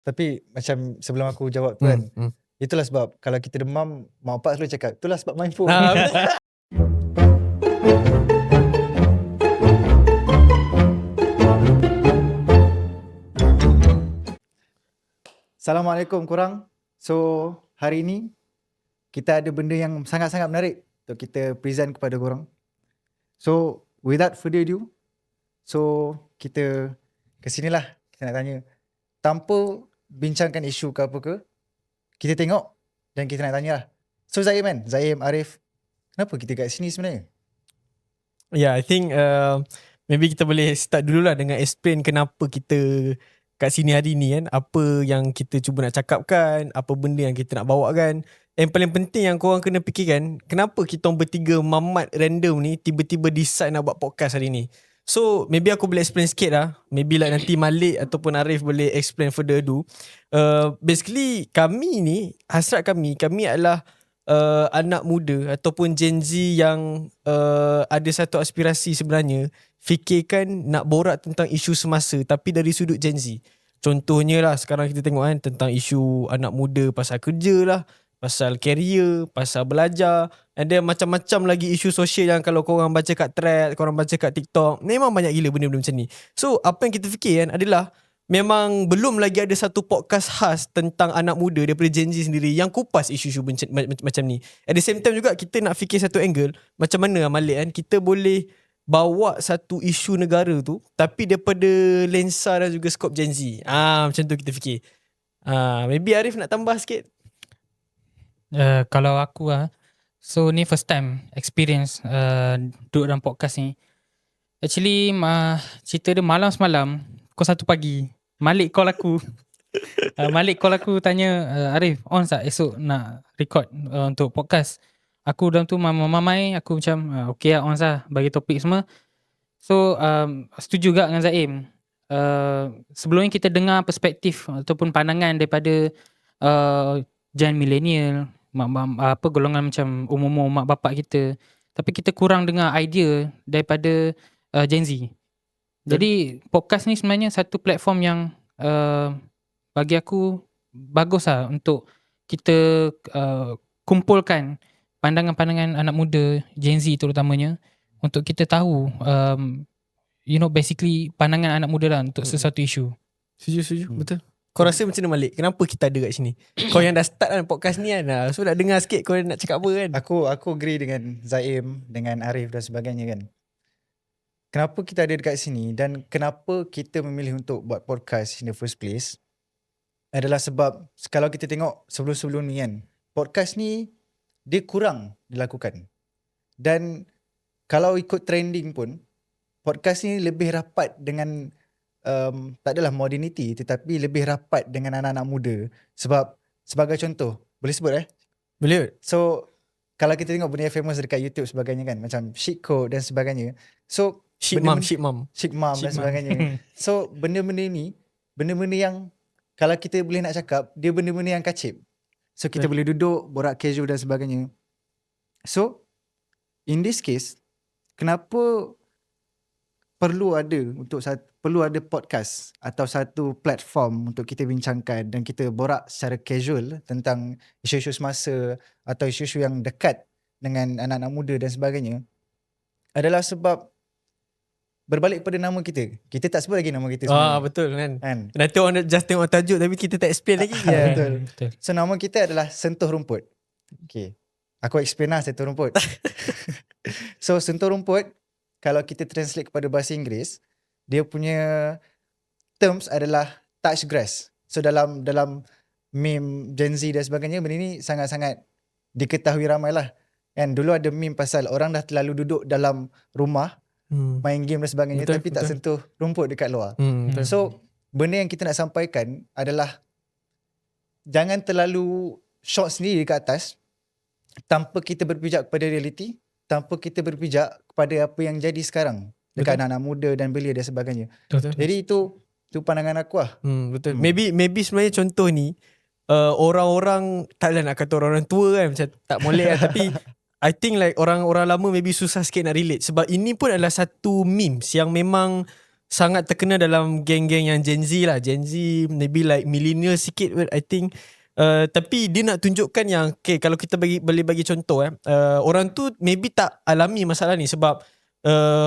Tapi macam sebelum aku jawab tu kan, itulah sebab kalau kita demam, mak bapak selalu cakap, itulah sebab main phone. Assalamualaikum korang. So, hari ni kita ada benda yang sangat-sangat menarik untuk kita present kepada korang. So, without further ado, so kita kesinilah, kita nak tanya. Tanpa bincangkan isu ke apa ke, kita tengok dan kita nak tanya lah. So Zaim kan, Zaim, Arif, kenapa kita kat sini sebenarnya? Yeah, I think maybe kita boleh start dululah dengan explain kenapa kita kat sini hari ni kan. Apa yang kita cuba nak cakapkan, apa benda yang kita nak bawa kan. Yang paling penting yang korang kena fikirkan, kenapa kita orang bertiga mamat random ni tiba-tiba decide nak buat podcast hari ni. So maybe aku boleh explain sikit lah. Maybe like nanti Malik ataupun Arif boleh explain further ado. Basically kami ni, hasrat kami adalah anak muda ataupun Gen Z yang ada satu aspirasi sebenarnya, fikirkan nak borak tentang isu semasa tapi dari sudut Gen Z. Contohnya lah sekarang kita tengok kan tentang isu anak muda pasal kerja lah, pasal career, pasal belajar, and then macam-macam lagi isu sosial yang kalau korang baca kat thread, korang baca kat TikTok, memang banyak gila benda-benda macam ni. So apa yang kita fikir kan adalah memang belum lagi ada satu podcast khas tentang anak muda daripada Gen Z sendiri yang kupas isu-isu macam ni. At the same time juga kita nak fikir satu angle, macam mana Malik kan, kita boleh bawa satu isu negara tu tapi daripada lensa dan juga skop Gen Z. Macam tu kita fikir. Maybe Arif nak tambah sikit. Kalau aku so ni first time experience duduk dalam podcast ni. Actually cerita dia malam semalam pukul 1 pagi Malik call aku. Malik call aku tanya, Arif on tak esok nak record untuk podcast. Aku dalam tu mamai, aku macam okay lah, on lah, bagi topik semua. So setuju juga dengan Zaim. Sebelum ni kita dengar perspektif ataupun pandangan daripada gen millennial, golongan macam umur-umur mak bapak kita. Tapi kita kurang dengar idea daripada Gen Z. Jadi podcast ni sebenarnya satu platform yang bagi aku bagus lah untuk kita kumpulkan pandangan-pandangan anak muda Gen Z terutamanya, untuk kita tahu basically pandangan anak muda lah untuk sesuatu isu. Setuju. Betul. Kau rasa macam mana Malik? Kenapa kita ada kat sini? Kau yang dah start kan podcast ni kan, so nak dengar sikit kau nak cakap apa kan. Aku agree dengan Zaim, dengan Arif dan sebagainya kan. Kenapa kita ada dekat sini dan kenapa kita memilih untuk buat podcast in the first place adalah sebab kalau kita tengok sebelum-sebelum ni kan, podcast ni dia kurang dilakukan. Dan kalau ikut trending pun, podcast ni lebih rapat dengan tak adalah modernity, tetapi lebih rapat dengan anak-anak muda. Sebab sebagai contoh, boleh sebut Boleh. So kalau kita tengok benda yang famous dekat YouTube sebagainya kan, macam Shit Code dan sebagainya. So Shit Mom dan sebagainya. So benda-benda ni, benda-benda yang kalau kita boleh nak cakap, dia benda-benda yang kacip. So kita boleh duduk borak casual dan sebagainya. So in this case, kenapa perlu ada podcast atau satu platform untuk kita bincangkan dan kita borak secara casual tentang isu-isu semasa atau isu-isu yang dekat dengan anak-anak muda dan sebagainya, adalah sebab berbalik pada nama kita. Kita tak sebut lagi nama kita sebenarnya. Betul kan. Nanti orang just tengok tajuk tapi kita tak explain lagi. Betul. So nama kita adalah Sentuh Rumput. Okay, aku explain lah Sentuh Rumput. So Sentuh Rumput, kalau kita translate kepada bahasa Inggeris, dia punya terms adalah touch grass. So dalam meme Gen Z dan sebagainya, benda ni sangat-sangat diketahui ramai lah. And dulu ada meme pasal orang dah terlalu duduk dalam rumah, main game dan sebagainya, tapi tak sentuh rumput dekat luar. So benda yang kita nak sampaikan adalah jangan terlalu short sendiri dekat atas tanpa kita berpijak kepada realiti, tanpa kita berpijak kepada apa yang jadi sekarang dekat anak-anak muda dan belia dan sebagainya. Betul. Jadi itu pandangan aku lah. Betul. Maybe sebenarnya contoh ni orang-orang, taklah nak kata orang-orang tua kan, macam tak molek lah, tapi I think like orang-orang lama maybe susah sikit nak relate, sebab ini pun adalah satu memes yang memang sangat terkenal dalam geng-geng yang Gen Z lah. Gen Z maybe like millennial sikit I think. Tapi dia nak tunjukkan yang okay, kalau kita boleh bagi contoh orang tu maybe tak alami masalah ni sebab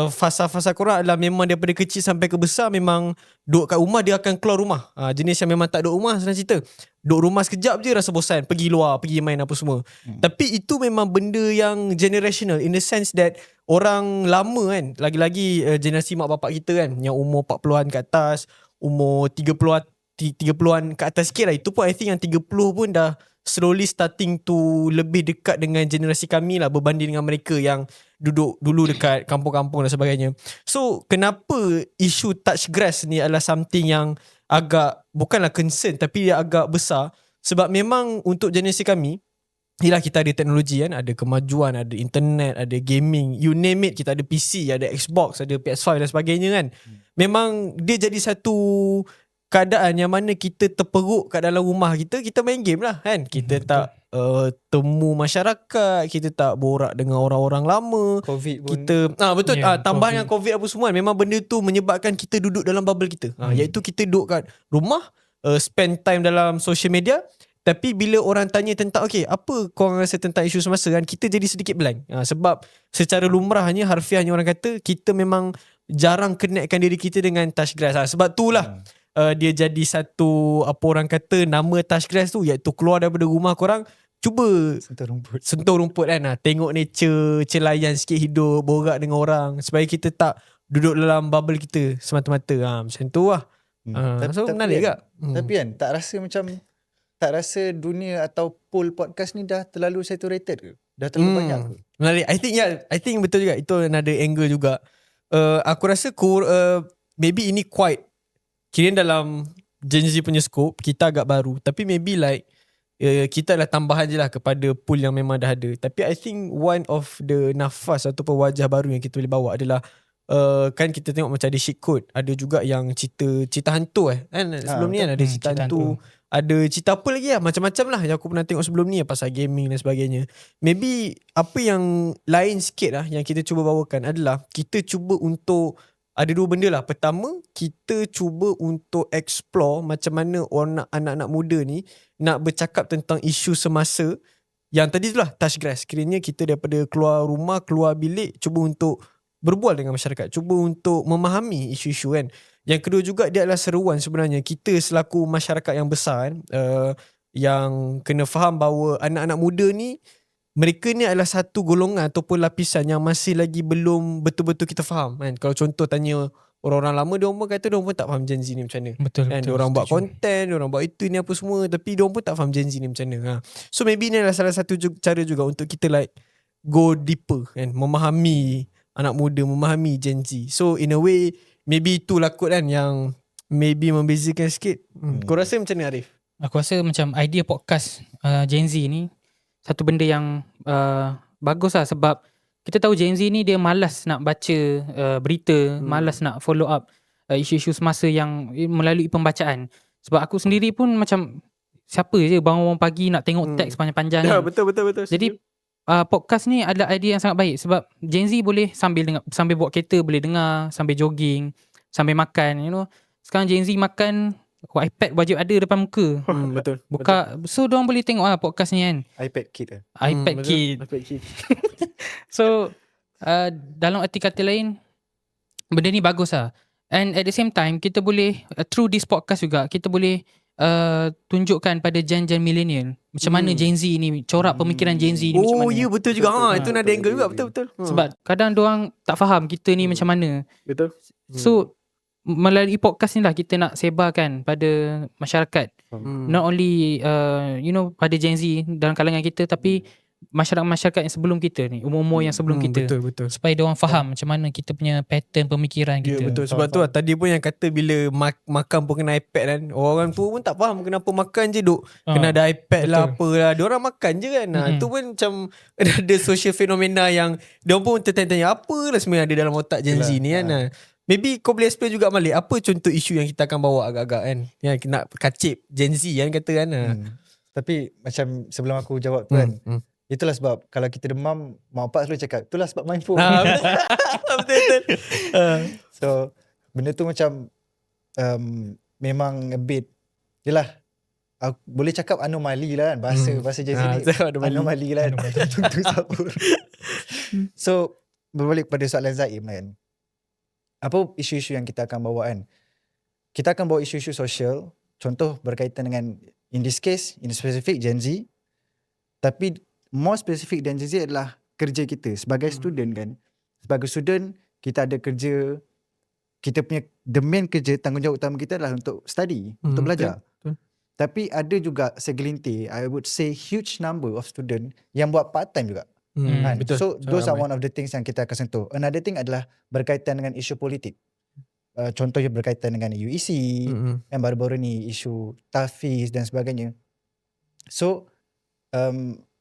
fasa-fasa korang adalah memang daripada kecil sampai ke besar memang duduk kat rumah, dia akan keluar rumah. Jenis yang memang tak duduk rumah, senang cerita. Duduk rumah sekejap je rasa bosan, pergi luar, pergi main apa semua. Tapi itu memang benda yang generational in the sense that orang lama kan, lagi-lagi generasi mak bapak kita kan, yang umur 40-an ke atas, umur 30-an ke atas sikit lah. Itu pun I think yang 30 pun dah slowly starting to lebih dekat dengan generasi kami lah berbanding dengan mereka yang duduk dulu dekat kampung-kampung dan sebagainya. So kenapa isu touch grass ni adalah something yang agak bukanlah concern tapi dia agak besar sebab memang untuk generasi kami, yelah kita ada teknologi kan, ada kemajuan, ada internet, ada gaming, you name it, kita ada PC, ada Xbox, ada PS5 dan sebagainya kan. Memang dia jadi satu keadaan yang mana kita terperuk kat dalam rumah kita main game lah kan. Kita tak temu masyarakat, kita tak borak dengan orang-orang lama. COVID pun. Kita betul tambah COVID. dengan COVID apa semua kan, memang benda tu menyebabkan kita duduk dalam bubble kita. Iaitu kita duduk kat rumah, spend time dalam social media. Tapi bila orang tanya tentang okay, apa korang rasa tentang isu semasa kan, kita jadi sedikit blank. Sebab secara lumrahnya, harfiahnya orang kata kita memang jarang connectkan diri kita dengan touch grass. Sebab tu lah dia jadi satu, apa orang kata, nama touch grass tu iaitu keluar daripada rumah korang, cuba sentuh rumput kan, tengok nature, celayan sikit hidup, borak dengan orang, supaya kita tak duduk dalam bubble kita semata-mata. Macam tu lah. So menarik tak? Tapi kan tak rasa dunia atau pool podcast ni dah terlalu saturated ke? Dah terlalu banyak ke? Menarik. I think betul juga. Itu another angle juga. Aku rasa maybe ini quite, kira dalam Gen Z punya scope, kita agak baru. Tapi maybe like kita adalah tambahan je lah kepada pool yang memang dah ada. Tapi I think one of the nafas ataupun wajah baru yang kita boleh bawa adalah kan kita tengok macam ada shit code, ada juga yang cerita hantu kan sebelum ni kan ada cerita hantu, ada cerita apa lagi lah, macam-macam lah yang aku pernah tengok sebelum ni pasal gaming dan sebagainya. Maybe apa yang lain sikit lah yang kita cuba bawakan adalah kita cuba untuk ada dua benda lah. Pertama, kita cuba untuk explore macam mana orang anak-anak muda ni nak bercakap tentang isu semasa yang tadi tu lah, touch grass. Kiranya kita daripada keluar rumah, keluar bilik, cuba untuk berbual dengan masyarakat, cuba untuk memahami isu-isu kan. Yang kedua juga, dia adalah seruan sebenarnya kita selaku masyarakat yang besar kan, yang kena faham bahawa anak-anak muda ni, mereka ni adalah satu golongan ataupun lapisan yang masih lagi belum betul-betul kita faham kan. Kalau contoh tanya orang-orang lama, dia orang pun kata dia orang pun tak faham Gen Z ni macam mana. Betul, kan? betul. Dia orang buat konten, dia orang buat itu ni apa semua, tapi dia orang pun tak faham Gen Z ni macam mana. So maybe ni adalah salah satu cara juga untuk kita like go deeper kan, memahami anak muda, memahami Gen Z. So in a way, maybe itulah kot kan yang maybe membezakan sikit. Kau rasa macam ni Arif? Aku rasa macam idea podcast Gen Z ni satu benda yang bagus lah, sebab kita tahu Gen Z ni dia malas nak baca berita, malas nak follow up isu-isu semasa yang melalui pembacaan. Sebab aku sendiri pun macam siapa je bangun pagi nak tengok teks panjang-panjang kan. Betul. Jadi podcast ni adalah idea yang sangat baik sebab Gen Z boleh sambil dengar, sambil bawa kereta boleh dengar, sambil jogging, sambil makan, you know. Sekarang Gen Z makan iPad wajib ada depan muka. Betul. Buka, so diorang boleh tengok podcast ni kan. iPad Kid lah. iPad Kid. So dalam arti kata lain, benda ni bagus lah. And at the same time, kita boleh through this podcast juga, kita boleh tunjukkan pada gen millennial macam mana Gen Z ni, corak pemikiran Gen Z ni macam mana. Ya betul juga. Itu ada angle juga. Betul. Sebab kadang diorang tak faham kita ni macam mana. Betul. So melalui podcast ni lah kita nak sebarkan pada masyarakat. Not only pada Gen Z dalam kalangan kita, tapi masyarakat yang sebelum kita ni, umur-umur yang sebelum kita. Betul. Supaya diorang faham macam mana kita punya pattern pemikiran kita. Ya betul. Sebab tu lah tadi pun yang kata bila makan pun kena iPad kan, orang tua pun tak faham kenapa makan je duk kena ada iPad lah apalah. Diorang makan je kan. Tu pun macam ada social fenomena yang diorang pun tertanya-tanya apalah sebenarnya ada dalam otak Gen Z ni kan. Maybe kau boleh explain juga Malik, apa contoh isu yang kita akan bawa agak-agak kan, yang nak kacip Gen Z kan kata kan. Tapi macam sebelum aku jawab tu kan, itulah sebab kalau kita demam, mak bapak selalu cakap itulah sebab main phone. Betul. So benda tu macam memang a bit, yelah, aku boleh cakap anomali lah kan, bahasa Gen Z ni anomali lah kan. Tentu sabur. So berbalik pada soalan Zaim kan, apa isu-isu yang kita akan bawa kan, kita akan bawa isu-isu sosial, contoh berkaitan dengan, in this case, in specific Gen Z, tapi more specific dan Gen Z adalah kerja kita sebagai student kan. Sebagai student, kita ada kerja, kita punya the main kerja, tanggungjawab utama kita adalah untuk study, untuk belajar. Betul. Tapi ada juga segelintir, I would say huge number of student yang buat part time juga. Kan? Betul. So those are one of the things yang kita akan sentuh. Another thing adalah berkaitan dengan isu politik. Contohnya berkaitan dengan UEC, yang baru-baru ni isu Tafiz dan sebagainya. So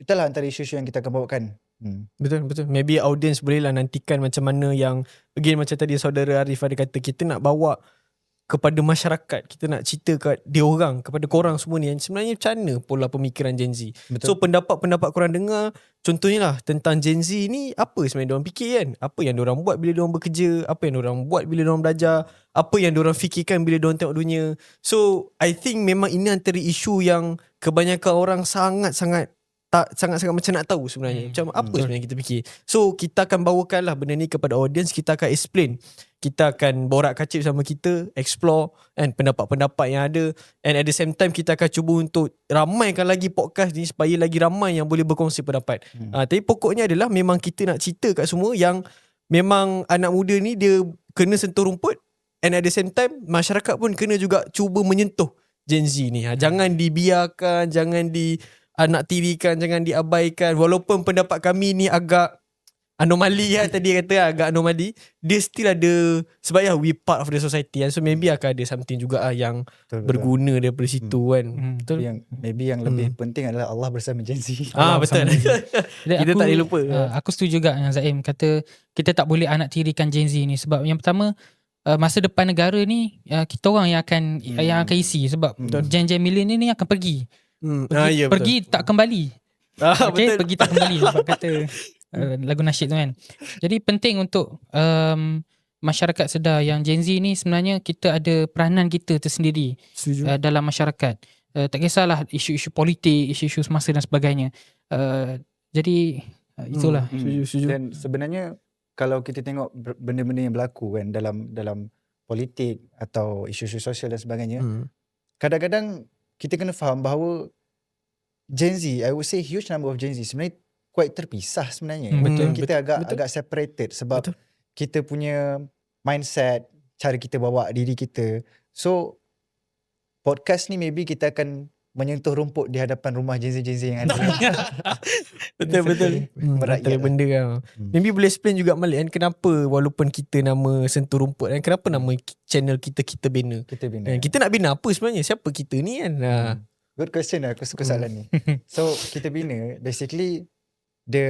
itulah antara isu-isu yang kita akan bawakan. Betul. Maybe audience bolehlah nantikan macam mana yang, again macam tadi saudara Arif ada kata, kita nak bawa kepada masyarakat, kita nak cerita kat dia orang, kepada korang semua ni, sebenarnya macam mana pola pemikiran Gen Z. Betul. So pendapat-pendapat korang dengar, contohnya lah tentang Gen Z ni, apa sebenarnya diorang fikir kan, apa yang diorang buat bila diorang bekerja, apa yang diorang buat bila diorang belajar, apa yang diorang fikirkan bila diorang tengok dunia. So I think memang ini antara isu yang kebanyakan orang sangat-sangat macam nak tahu sebenarnya. Macam apa sebenarnya kita fikir. So kita akan bawakan lah benda ni kepada audience, kita akan explain, kita akan borak-kacip sama kita, explore and pendapat-pendapat yang ada, and at the same time kita akan cuba untuk ramaikan lagi podcast ni supaya lagi ramai yang boleh berkongsi pendapat. Tapi pokoknya adalah memang kita nak cerita kat semua yang memang anak muda ni dia kena sentuh rumput, and at the same time masyarakat pun kena juga cuba menyentuh Gen Z ni. Jangan dibiarkan, jangan nak tirikan, jangan diabaikan. Walaupun pendapat kami ni agak anomali lah, tadi kata agak anomali, dia still ada, sebab ya we part of the society kan. So maybe akan ada something juga yang berguna daripada situ kan. Betul. Yang maybe yang lebih penting adalah Allah bersama Gen Z. Betul. Kita tak boleh lupa. Aku setuju juga dengan Zaim kata kita tak boleh anak tirikan Gen Z ni, sebab yang pertama, masa depan negara ni kita orang yang akan isi, sebab Gen millennial ni akan pergi. Pergi tak kembali. Okay, pergi tak kembali sebab kata lagu nasyid tu kan. Jadi penting untuk masyarakat sedar yang Gen Z ni sebenarnya kita ada peranan kita tersendiri dalam masyarakat. Tak kisahlah isu-isu politik, isu-isu semasa dan sebagainya. Jadi itulah. Setuju. Dan sebenarnya kalau kita tengok benda-benda yang berlaku kan dalam politik atau isu-isu sosial dan sebagainya, kadang-kadang kita kena faham bahawa Gen Z, I would say huge number of Gen Z sebenarnya quite terpisah sebenarnya. Betul. Kita agak separated sebab kita punya mindset, cara kita bawa diri kita. So podcast ni maybe kita akan menyentuh rumput di hadapan rumah Gen Z yang ada. Betul. Antara benda kan. Maybe boleh explain juga Malik kan, kenapa walaupun kita nama sentuh rumput kan, kenapa nama channel kita bina. Kita nak bina apa sebenarnya? Siapa kita ni kan? Good question lah. Aku suka soalan ni. So kita bina, basically the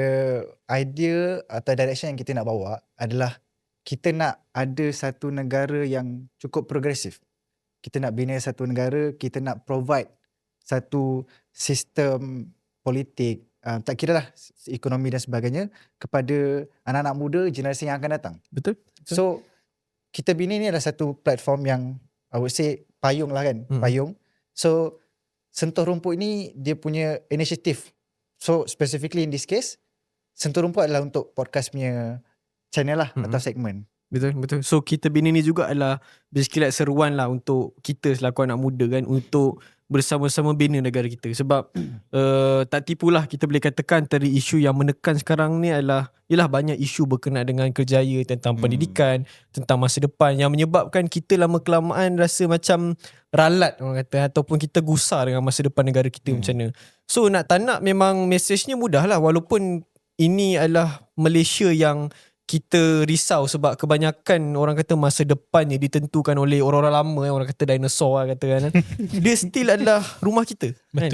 idea atau direction yang kita nak bawa adalah kita nak ada satu negara yang cukup progresif. Kita nak bina satu negara, kita nak provide satu sistem politik, tak kira lah ekonomi dan sebagainya, kepada anak-anak muda generasi yang akan datang. Betul. So kita bina ni adalah satu platform yang I would say payung lah kan, payung. So sentuh rumput ni dia punya inisiatif. So specifically in this case, sentuh rumput adalah untuk podcast punya channel lah atau segmen. Betul. So kita bina ni juga adalah basically like seruan lah untuk kita selaku anak muda kan, untuk bersama-sama bina negara kita. Sebab tak tipulah kita boleh katakan dari isu yang menekan sekarang ni adalah banyak isu berkenaan dengan kerjaya, tentang pendidikan, tentang masa depan, yang menyebabkan kita lama-kelamaan rasa macam ralat orang kata, ataupun kita gusar dengan masa depan negara kita macam mana. So nak tak nak memang mesejnya mudah lah, walaupun ini adalah Malaysia yang kita risau sebab kebanyakan orang kata masa depannya ditentukan oleh orang-orang lama, orang kata dinosaur lah kata kan. Dia still adalah rumah kita. Kan?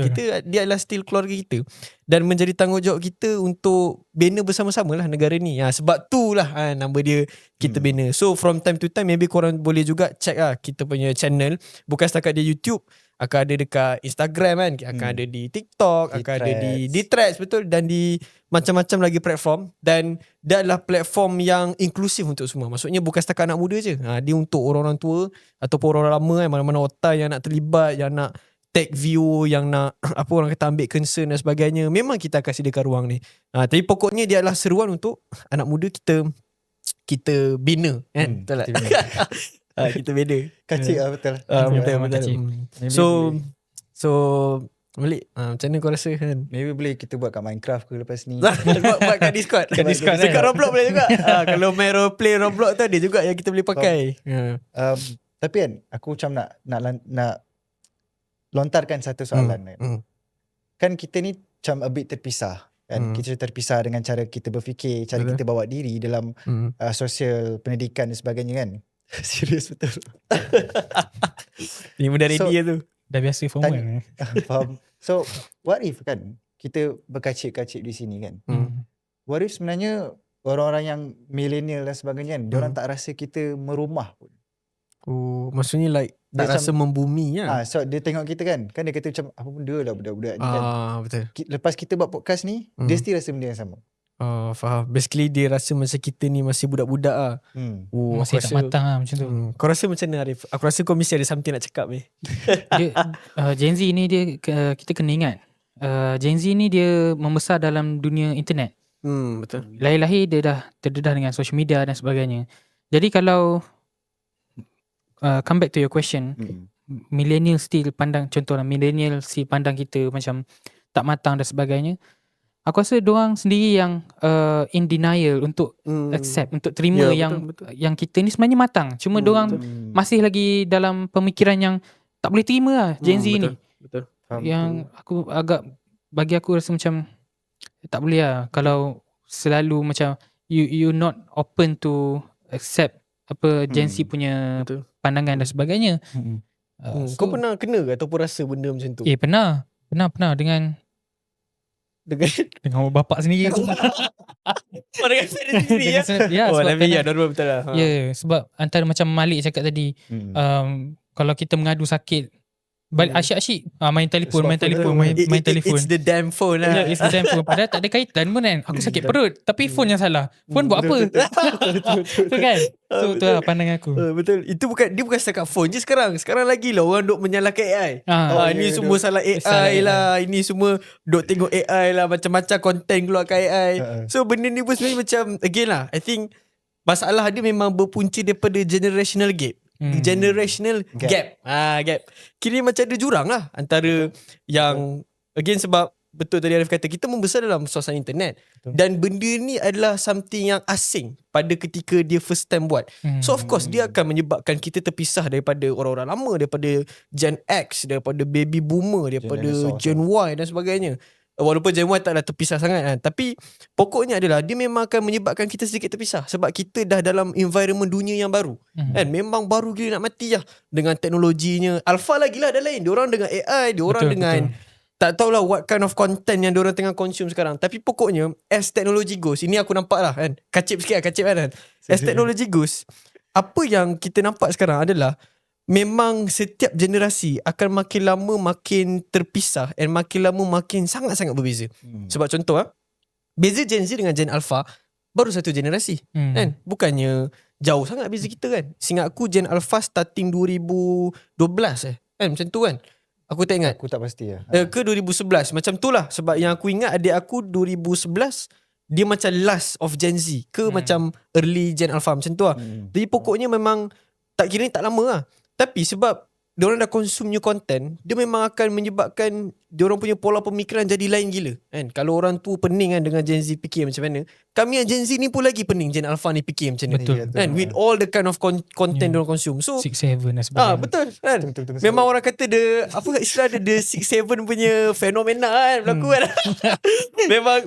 Dia adalah still keluarga kita. Dan menjadi tanggungjawab kita untuk bina bersama-sama lah negara ni. Sebab tu lah nama dia kita bina. So from time to time maybe korang boleh juga check lah kita punya channel. Bukan setakat di YouTube. akan ada dekat Instagram kan, akan ada di TikTok, akan ada di Threads, betul, dan di macam-macam lagi platform. Dan dia adalah platform yang inklusif untuk semua. Maksudnya bukan setakat anak muda je. Dia untuk orang-orang tua ataupun orang lama kan, mana-mana otak yang nak terlibat, yang nak take view, yang nak apa orang kata ambil concern dan sebagainya. Memang kita akan sediakan ruang ni. Tapi pokoknya dia adalah seruan untuk anak muda kita bina kan. Betul tak? Kita bina. Kacik lah betul. Betul. So Malik, macam mana kau rasa kan? Maybe boleh kita buat kat Minecraft ke lepas ni. buat kat Discord. Dekat Roblox boleh juga. Kalau main roleplay Roblox tu ada juga yang kita boleh pakai. Tapi kan aku macam nak lontarkan satu soalan kan. Kan kita ni macam a bit terpisah kan. Kita terpisah dengan cara kita berfikir, cara kita bawa diri dalam sosial pendidikan dan sebagainya kan. Serius betul. Ni benda ready lah tu. Dah biasa formal. Faham. So what if kan kita berkacik-kacik di sini kan. What if sebenarnya orang-orang yang millennial dan sebagainya kan, diorang tak rasa kita merumah pun. Maksudnya like tak rasa membumi lah. So dia tengok kita kan dia kata macam apa benda lah budak-budak ni kan. Betul. Lepas kita buat podcast ni, dia still rasa benda yang sama. Faham. Basically dia rasa macam kita ni masih budak-budak lah. Masih tak matang lah macam tu. Kau rasa macam mana Arif? Aku rasa kau mesti ada something nak cakap ni. Gen Z ni dia kita kena ingat. Gen Z ni dia membesar dalam dunia internet. Betul. Lahir-lahir dia dah terdedah dengan social media dan sebagainya. Jadi kalau come back to your question, millennial still pandang, contohlah millennial still pandang kita macam tak matang dan sebagainya. Aku rasa diorang sendiri yang in denial untuk accept, untuk terima yang kita ni sebenarnya matang. Cuma diorang masih lagi dalam pemikiran yang tak boleh terima lah Gen Z ni. Betul. Yang aku agak, bagi aku rasa macam tak boleh lah kalau selalu macam you not open to accept apa Gen Z punya pandangan dan sebagainya. Kau pernah kena ke ataupun rasa benda macam tu? Pernah dengan bapak sendiri. Dengan sendiri ya. Normal betul lah. Sebab antara macam Malik cakap tadi, kalau kita mengadu sakit, asyik main telefon. It's the damn phone lah. It's the damn phone. Padahal tak ada kaitan pun kan. Aku sakit perut, tapi phone yang salah. Phone buat apa? Betul kan? So tu lah pandangan aku. Betul. Dia bukan setakat phone je sekarang. Sekarang lagi lah orang duk menyalahkan AI. Ini semua salah AI lah. Ini semua duk tengok AI lah. Macam-macam konten keluarkan AI. So benda ni pun sebenarnya macam, again lah, I think masalah dia memang berpunca daripada generational gap. Generational gap. Gap. Kira macam ada jurang lah antara yang, again sebab betul tadi Arif kata, kita membesar dalam suasana internet. Dan benda ni adalah something yang asing pada ketika dia first time buat. So of course dia akan menyebabkan kita terpisah daripada orang-orang lama, daripada Gen X, daripada baby boomer, daripada Gen Y dan sebagainya. Walaupun Gen Y taklah terpisah sangat kan, tapi pokoknya adalah dia memang akan menyebabkan kita sedikit terpisah. Sebab kita dah dalam environment dunia yang baru kan. Memang baru gila nak mati lah dengan teknologinya. Alpha lagi lah dah lain. Diorang dengan AI, diorang dengan tak tahulah what kind of content yang diorang tengah consume sekarang. Tapi pokoknya as technology goes, ini aku nampak lah kan, kacip sikit kan. As technology goes, apa yang kita nampak sekarang adalah memang setiap generasi akan makin lama makin terpisah, and makin lama makin sangat-sangat berbeza. Sebab contoh beza Gen Z dengan Gen Alpha baru satu generasi kan. Bukannya jauh sangat beza kita kan. Seingat aku Gen Alpha starting 2012 kan, macam tu kan. Aku tak ingat. Aku tak pasti lah. Ke 2011 macam tu lah. Sebab yang aku ingat adik aku 2011 dia macam last of Gen Z ke macam early Gen Alpha macam tu lah. Jadi pokoknya memang tak kira ni tak lama lah. Tapi sebab diorang dah consume new content, dia memang akan menyebabkan diorang punya pola pemikiran jadi lain gila kan. Kalau orang tu pening kan dengan Gen Z fikir macam mana, kami yang Gen Z ni pun lagi pening Gen Alpha ni fikir macam mana. Betul. Kan, with all the kind of content diorang consume. So 6-7 dan sebagainya. betul kan. Betul. Memang orang kata apa istilah dia, the 6-7 punya fenomena kan berlaku kan.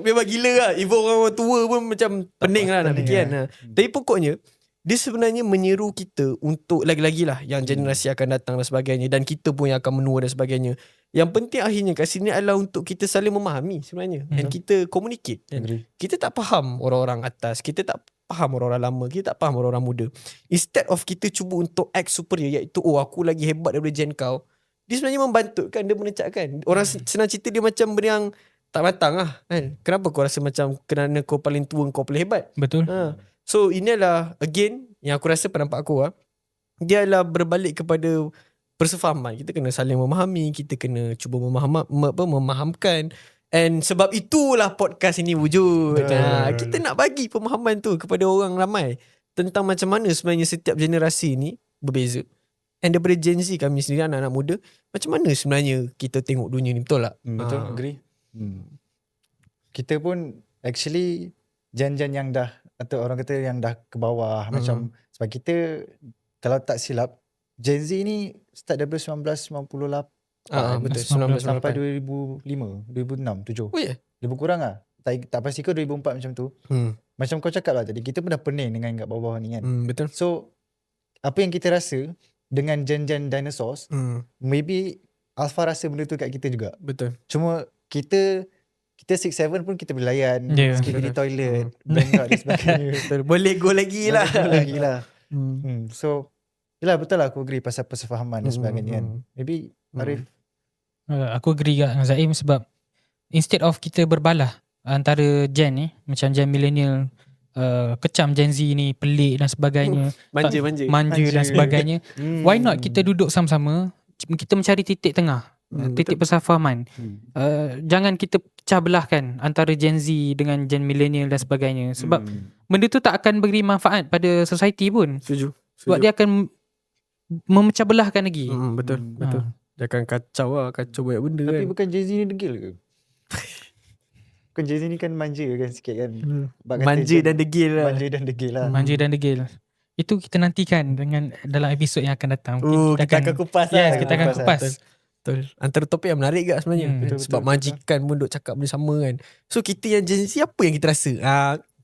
memang gila lah. Even orang tua pun macam pening lah nak fikir kan. Tapi pokoknya dia sebenarnya menyeru kita untuk lagi-lagi lah yang generasi akan datang dan sebagainya, dan kita pun yang akan menua dan sebagainya. Yang penting akhirnya kat sini adalah untuk kita saling memahami sebenarnya, dan kita communicate. Kita tak faham orang-orang atas, kita tak faham orang-orang lama, kita tak faham orang-orang muda. Instead of kita cuba untuk act superior, iaitu aku lagi hebat daripada gen kau, dia sebenarnya membantutkan, dia menecakkan. Orang senang cerita dia macam benda yang tak matang lah kan. Kenapa kau rasa macam kerana kau paling tua kau paling hebat? Betul. So ini adalah again yang aku rasa pada nampak aku dia adalah berbalik kepada persefahaman. Kita kena saling memahami, kita kena cuba memahamkan. And sebab itulah podcast ini wujud. Kita nak bagi pemahaman tu kepada orang ramai tentang macam mana sebenarnya setiap generasi ni berbeza. And daripada Gen Z kami sendiri, anak-anak muda, macam mana sebenarnya kita tengok dunia ni, betul tak? Betul, agree. Kita pun actually Gen-gen yang dah, atau orang kata yang dah ke bawah, macam sebab kita kalau tak silap Gen Z ni start daripada 1998 betul, sampai 1998. 2005, 2006, 2007. Oh ya? Lebih kurang lah. Tak pasti ke 2004 macam tu. Macam kau cakap lah tadi, kita pun dah pening dengan kat bawah ni kan. Betul. So apa yang kita rasa dengan gen-gen dinosaurs, maybe Alpha rasa benda tu kat kita juga. Betul. Cuma kita 6-7 pun kita boleh layan, skip di toilet, bengkak dan sebagainya. Betul. Boleh go lagi lah. Lagi lah. So yelah, betul lah, aku agree pasal persefahaman dan sebagainya kan. Maybe Arif. Aku agree dengan Zaim sebab instead of kita berbalah antara gen ni, macam gen millennial, kecam Gen Z ni pelik dan sebagainya, manja dan sebagainya, why not kita duduk sama-sama, kita mencari titik tengah, titik persefahaman. Jangan kita pecah belahkan antara Gen Z dengan gen millennial dan sebagainya, sebab benda tu tak akan beri manfaat pada society pun. Setuju. Sebab dia akan memecah belahkan lagi. Betul. Dia akan kacau banyak benda. Tapi kan. bukan Gen Z ni degil ke? Bukan Gen Z ni kan manja kan sikit kan. Manja dan degil lah. Manja dan degil lah. Manja dan degil. Itu kita nantikan dengan dalam episod yang akan datang. Kita akan kupas lah. Yes, kita akan kupas. Betul. Antara topik yang menarik kat sebenarnya. Sebab majikan pun duk cakap benda sama kan. So kita yang Gen Z, apa yang kita rasa?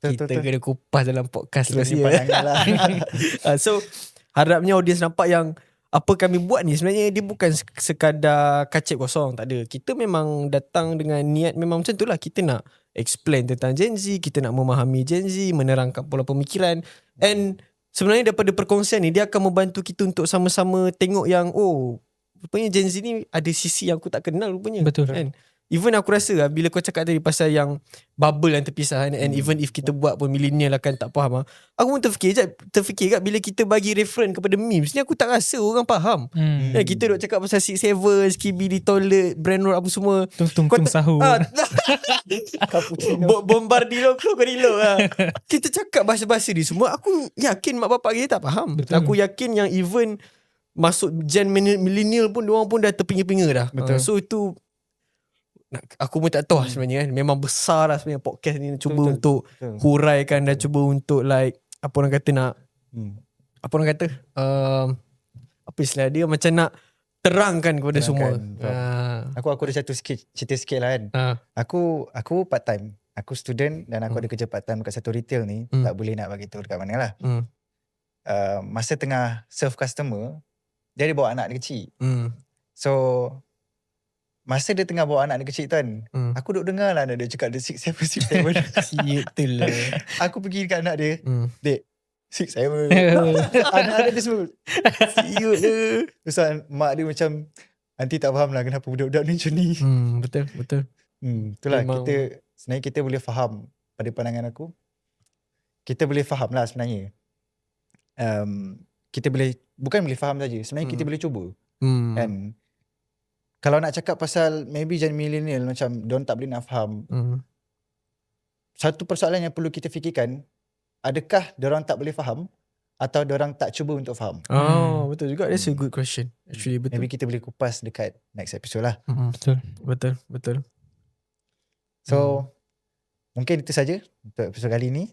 Kita kena kupas dalam podcast Kita simpan lah. So harapnya audiens nampak yang apa kami buat ni sebenarnya dia bukan sekadar kacip kosong, tak ada. Kita memang datang dengan niat memang macam tu lah. Kita nak explain tentang Gen Z, kita nak memahami Gen Z, menerangkan pola pemikiran. And sebenarnya daripada perkongsian ni dia akan membantu kita untuk sama-sama tengok yang rupanya Gen Z ni ada sisi yang aku tak kenal rupanya. Betul. Kan? Even aku rasa lah, bila kau cakap tadi pasal yang bubble yang terpisah and even if kita buat pun millennial akan tak faham. Aku pun terfikir kat bila kita bagi reference kepada memes ni, aku tak rasa orang faham. Kita duk cakap pasal 6-7, skibidi toilet, brand road apa semua. Tung sahur. Bombardilo krokodilo lah. Kita cakap bahasa-bahasa ni semua, aku yakin mak bapak kita tak faham. Betul. Aku yakin yang even masuk gen millennial pun diorang pun dah terpinga-pinga dah. So itu aku pun tak tahu sebenarnya kan. Memang besar lah sebenarnya podcast ni, cuba untuk huraikan dan cuba untuk like apa orang kata nak apa orang kata apa istilah dia, macam nak terangkan kepada semua. Aku ada satu cerita sikit lah kan. Aku part time, aku student dan aku ada kerja part time kat satu retail ni. Tak boleh nak bagi tahu dekat mana lah. Masa tengah serve customer, dia ada bawa anak dia kecil. So masa dia tengah bawa anak dia kecil tu kan, aku duk dengar lah anak dia cakap dia 6-7. Siap tu lah. Aku pergi dekat anak dia, Dek, 6-7. Anak dia semua siut dia. Terus mak dia macam, nanti tak faham lah kenapa budak-budak ni macam ni. Betul. Itulah Memang. sebenarnya kita boleh faham. Pada pandangan aku, kita boleh faham lah sebenarnya. Kita boleh, bukan boleh faham saja, sebenarnya kita boleh cuba. Kan? Kalau nak cakap pasal maybe gen millennial macam diorang tak boleh nak faham. Satu persoalan yang perlu kita fikirkan, adakah diorang tak boleh faham atau diorang tak cuba untuk faham? Betul juga. That's a good question. Actually betul. Maybe kita boleh kupas dekat next episode lah. Betul. So mungkin itu saja untuk episode kali ni.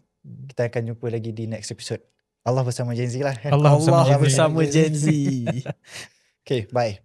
Kita akan jumpa lagi di next episode. Allah bersama Gen Z lah. Allah bersama bersama Gen Z. Okay, bye.